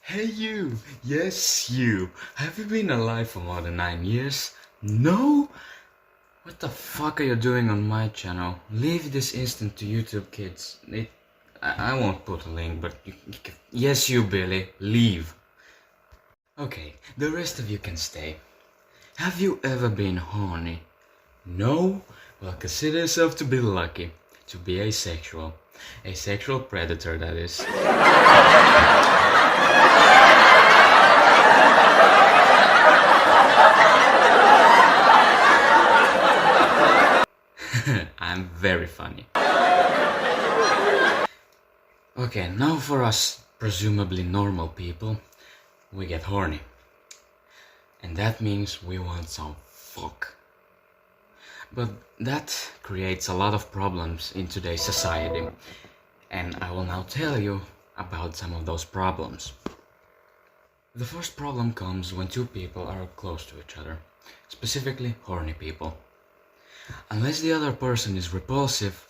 Hey you! Yes, you! Have you been alive for more than 9 years? No? What the fuck are you doing on my channel? Leave this instant to YouTube kids. I won't put a link, but yes you Billy, leave. Okay, the rest of you can stay. Have you ever been horny? No? Well, consider yourself to be lucky. To be asexual. Asexual predator, that is. I'm very funny. Okay, now for us presumably normal people, we get horny. And that means we want some fuck. But that creates a lot of problems in today's society. And I will now tell you about some of those problems. The first problem comes when two people are close to each other, specifically horny people. Unless the other person is repulsive,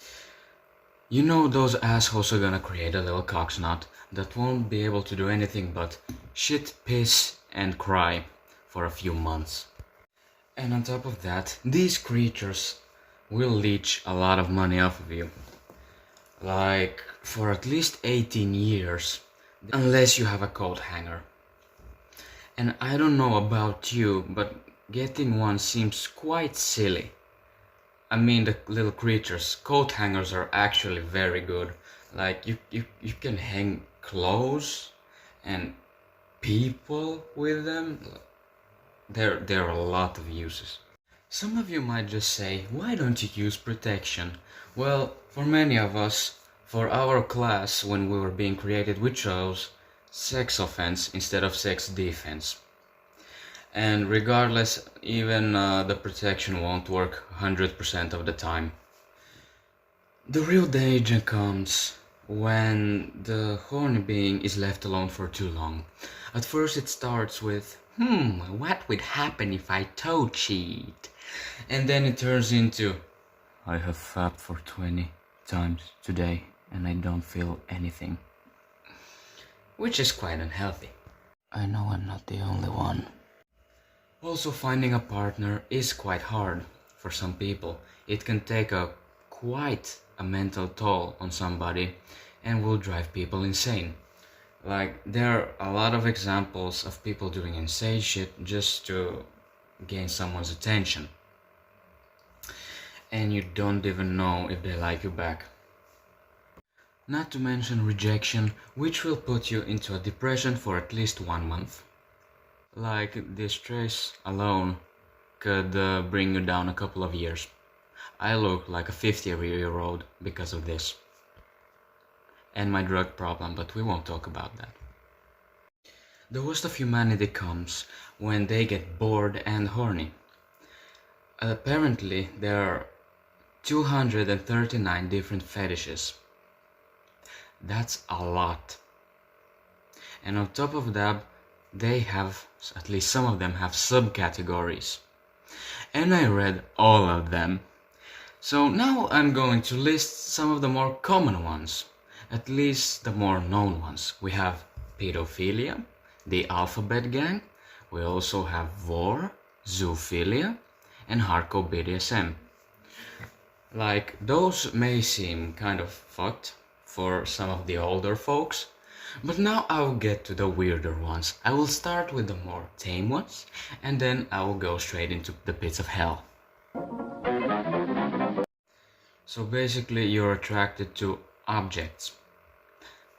you know those assholes are gonna create a little cocksnot that won't be able to do anything but shit, piss and cry for a few months. And on top of that, these creatures will leech a lot of money off of you. Like for at least 18 years, unless you have a coat hanger. And I don't know about you, but getting one seems quite silly. I mean, the little creatures, coat hangers are actually very good. Like you can hang clothes and people with them. There are a lot of uses. Some of you might just say, why don't you use protection? Well, for many of us, for our class when we were being created, we chose sex offense instead of sex defense. And regardless, even the protection won't work 100% of the time. The real danger comes when the horny being is left alone for too long. At first it starts with, what would happen if I toe cheat? And then it turns into, I have fapped for 20 times today and I don't feel anything. Which is quite unhealthy. I know I'm not the only one. Also, finding a partner is quite hard for some people. It can take quite a mental toll on somebody and will drive people insane. Like, there are a lot of examples of people doing insane shit just to gain someone's attention. And you don't even know if they like you back. Not to mention rejection, which will put you into a depression for at least 1 month. Like, the stress alone could bring you down a couple of years. I look like a 50-year-old because of this. And my drug problem, but we won't talk about that. The worst of humanity comes when they get bored and horny. Apparently, there are 239 different fetishes. That's a lot. And on top of that, they have, at least some of them have subcategories. And I read all of them. So now I'm going to list some of the more common ones. At least the more known ones. We have pedophilia, the alphabet gang. We also have vor, zoophilia, and hardcore BDSM. Like, those may seem kind of fucked for some of the older folks. But now I will get to the weirder ones. I will start with the more tame ones, and then I will go straight into the pits of hell. So basically you're attracted to objects,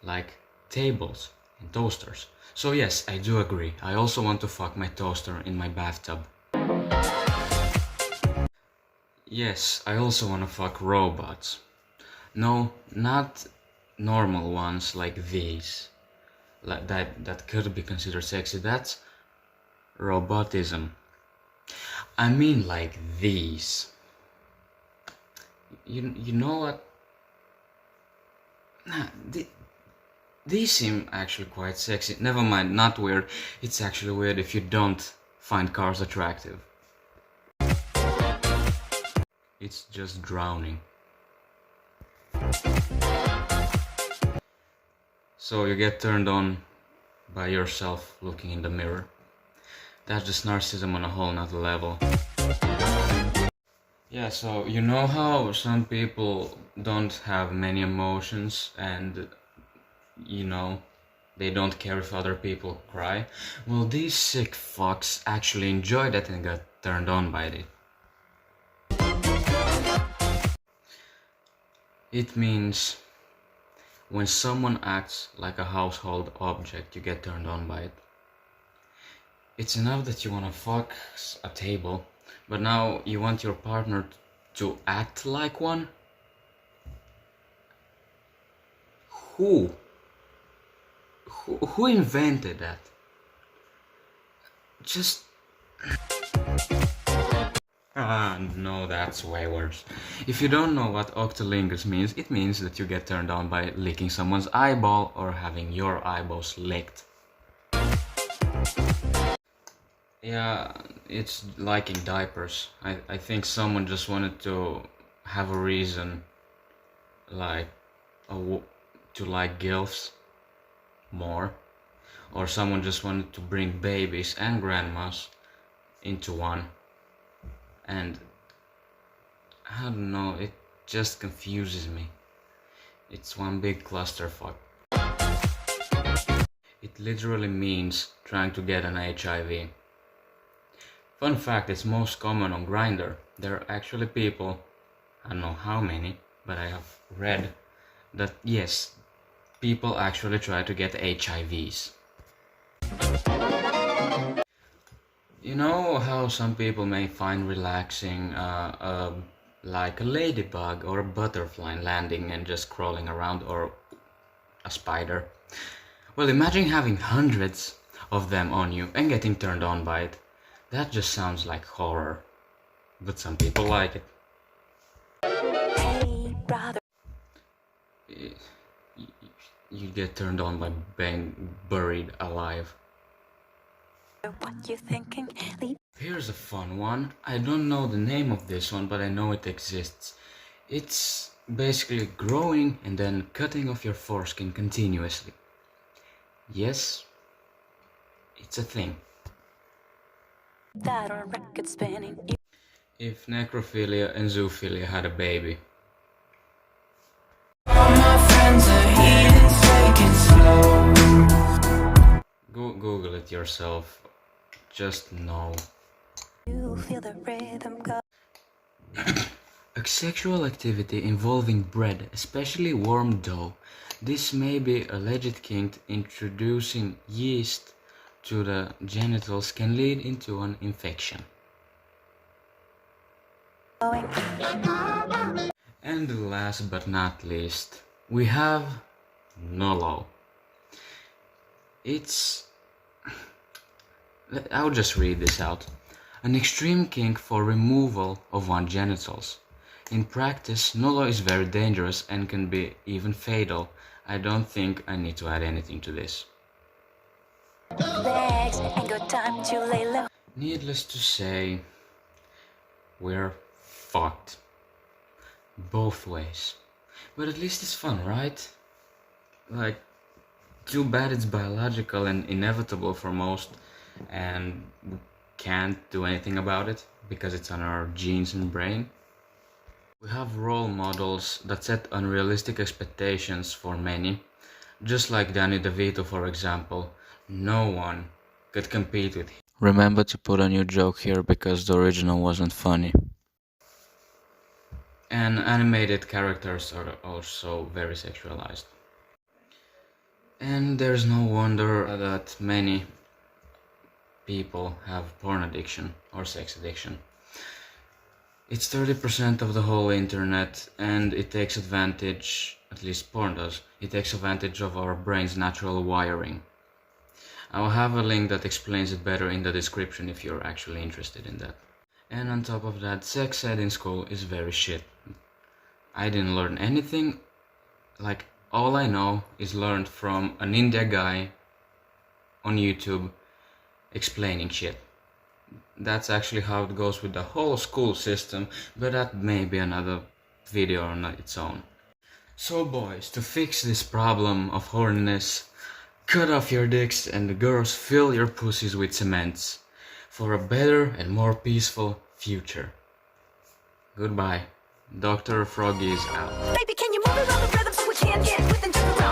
like tables and toasters. So yes, I do agree. I also want to fuck my toaster in my bathtub. Yes, I also want to fuck robots. No, not normal ones like these. Like that could be considered sexy. That's robotism. I mean like these. You know what? Nah, these seem actually quite sexy. Never mind, not weird. It's actually weird if you don't find cars attractive. It's just drowning. So you get turned on by yourself looking in the mirror. That's just narcissism on a whole nother level. Yeah, so you know how some people don't have many emotions and they don't care if other people cry? Well, these sick fucks actually enjoy that and got turned on by it. It means when someone acts like a household object, you get turned on by it. It's enough that you wanna fuck a table, but now you want your partner to act like one? Who? Who invented that? Just... Ah, no, that's way worse. If you don't know what octolingus means, it means that you get turned on by licking someone's eyeball or having your eyeballs licked. Yeah, it's liking diapers. I think someone just wanted to have a reason, like, to like gilfs more. Or someone just wanted to bring babies and grandmas into one. And I don't know, it just confuses me. It's one big clusterfuck. It literally means trying to get an HIV. Fun fact, it's most common on Grindr. There are actually people, I don't know how many, but I have read that yes, people actually try to get HIVs. You know how some people may find relaxing like a ladybug or a butterfly landing and just crawling around, or a spider? Well, imagine having hundreds of them on you and getting turned on by it. That just sounds like horror. But some people like it. Hey, brother. You get turned on by being buried alive. What you thinking? Here's a fun one. I don't know the name of this one, but I know it exists. It's basically growing and then cutting off your foreskin continuously. Yes, it's a thing. That on record spinning. If necrophilia and zoophilia had a baby. All my friends are heathens, taking slow. Google it yourself. Just know. You feel the rhythm go. A sexual activity involving bread, especially warm dough. This may be a legit kink. Introducing yeast to the genitals can lead into an infection. And last but not least, we have Nolo. I'll just read this out. An extreme kink for removal of one's genitals. In practice, Nolo is very dangerous and can be even fatal. I don't think I need to add anything to this. Needless to say, we're fucked. Both ways. But at least it's fun, right? Like, too bad it's biological and inevitable for most, and we can't do anything about it because it's on our genes and brain. We have role models that set unrealistic expectations for many. Just like Danny DeVito, for example. No one could compete with him. Remember to put a new joke here because the original wasn't funny. And animated characters are also very sexualized. And there's no wonder that many people have porn addiction or sex addiction. It's 30% of the whole internet, and it takes advantage, at least porn does, it takes advantage of our brain's natural wiring. I'll have a link that explains it better in the description if you're actually interested in that. And on top of that, sex ed in school is very shit. I didn't learn anything. Like, all I know is learned from an India guy on YouTube explaining shit. That's actually how it goes with the whole school system, but that may be another video on its own. So boys, to fix this problem of horniness, Cut off your dicks and the girls fill your pussies with cements for a better and more peaceful future. Goodbye. Dr. Froggy is out. Baby, can you move around the rhythm so we can get within the